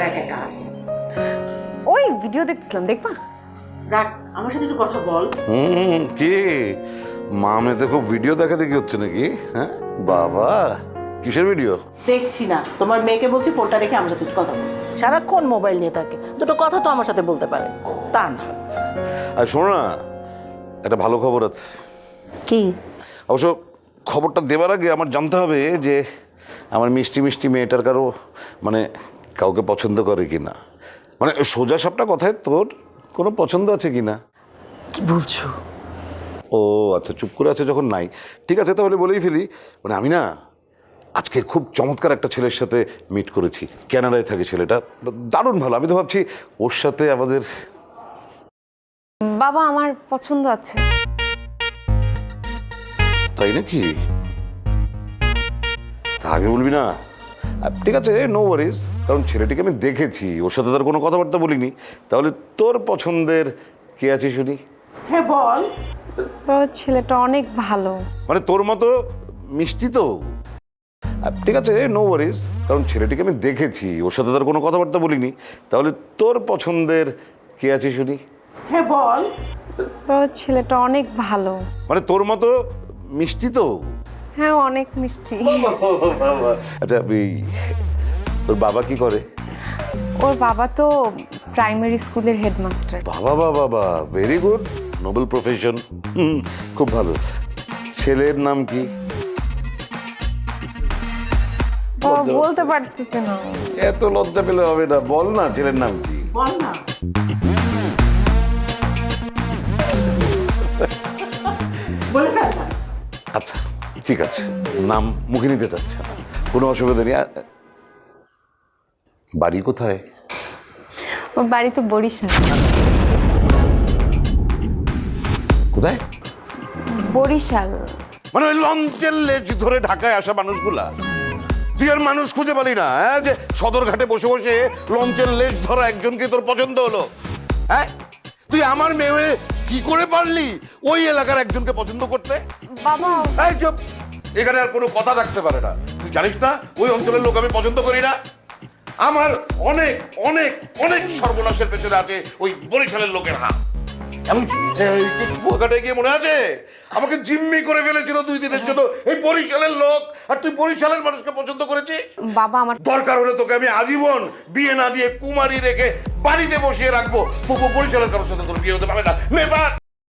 একা একা হাসিস? ওই ভিডিও দেখতেছিলাম, দেখবা? রাখ, আমার সাথে একটু কথা বল। কি মামনেতে খুব ভিডিও দেখা দেখি হচ্ছে নাকি? হ্যাঁ বাবা, কিসের ভিডিও? দেখছি না, তোমার মেয়েকে বলছি ফোনটা রেখে আমার সাথে একটু কথা বল। সারাক্ষণ মোবাইল নিয়ে থাকে, দুটো কথা তো আমার সাথে বলতে পারে। তা না। আর শোনো না, একটা ভালো খবর আছে। কি? অবশ্য খবরটা দেবার আগে আমার জানতে হবে যে আমার মিষ্টি মিষ্টি মেয়েটার কারো মানে কাউকে পছন্দ করে কিনা। মানে সোজা সাপটা কথায় তোর কোনো পছন্দ আছে কিনা? কি বলছো? ও আচ্ছা, চুপ করে আছে যখন নাই, ঠিক আছে তাহলে বলেই ফেলি। মানে আমি না আজকে খুব চমৎকার একটা ছেলের সাথে মিট করেছি। কানাডায় থাকে ছেলেটা, দারুণ ভালো। আমি তো ভাবছি ওর সাথে আমাদের। বাবা, আমার পছন্দ আছে। তাই নাকি? তা আগে বলবি না? ঠিক আছে, নো ওয়ারিজ, কারণ ছেলেটিকে আমি দেখেছি, ওর সাথে তার কোনো কথাবার্তা বলিনি। তাহলে তোর পছন্দের কে আছে শুনি? হ্যাঁ বল। বাবা, ছেলেটা অনেক ভালো। মানে তোর মতো মিষ্টি তো? ঠিক আছে, নো ওয়ারিজ, কারণ ছেলেটিকে আমি দেখেছি, ওর সাথে তার কোনো কথাবার্তা বলিনি। তাহলে তোর পছন্দের কে আছে শুনি? হ্যাঁ বল। বাবা, ছেলেটা অনেক ভালো। মানে তোর মতো মিষ্টি তো? হ্যাঁ, অনেক মিষ্টি। আচ্ছা, তোর বাবা কি করে? ওর বাবা তো প্রাইমারি স্কুলের হেডমাস্টার। বাবা বাবা বাবা, ভেরি গুড, নোবেল প্রফেশন। খুব ভালো। ছেলের নাম কি? বাবা, বলতে পারতেছে না। এত লজ্জা পেলে হবে না, বল না ছেলের নাম কি? বল না। বলে ফেল না। আচ্ছা ঠিক আছে, নাম মুখে নিতে চাচ্ছে না, কোনো অসুবিধা নেই। বাড়ি কোথায়? ওর বাড়ি তো বরিশাল। কোথায়? বরিশাল। মানে ওই লঞ্চের লেজ ধরে ঢাকায় আসা মানুষগুলা? তুই আর মানুষ খুঁজে পালি না? হ্যাঁ, যে সদরঘাটে বসে বসে লঞ্চের লেজ ধরা একজনকে তোর পছন্দ হলো? হ্যাঁ, তুই আমার মেয়ে কি করে পারলি ওই এলাকার একজনকে পছন্দ করতে? বাবা, এই চুপ, এখানে আর কোনো কথা থাকতে পারে না। তুই জানিস না ওই অঞ্চলের লোক আমি পছন্দ করি না। আমার অনেক অনেক অনেক সর্বনাশের পেছনে আছে ওই বরিশালের লোকের হাত। কুয়াকাটায় গিয়ে মনে আছে আমাকে জিম্মি করে ফেলেছিল 2 দিনের জন্য এই বরিশালের লোক, আর তুই বরিশালের মানুষকে পছন্দ করেছিস? বাবা, আমার দরকার হলে তোকে আমি আজীবন বিয়ে না দিয়ে কুমারী রেখে বাড়িতে বসিয়ে রাখবো, তবু বরিশালের কারোর সাথে তোর বিয়ে হতে পারবে না। নেভার।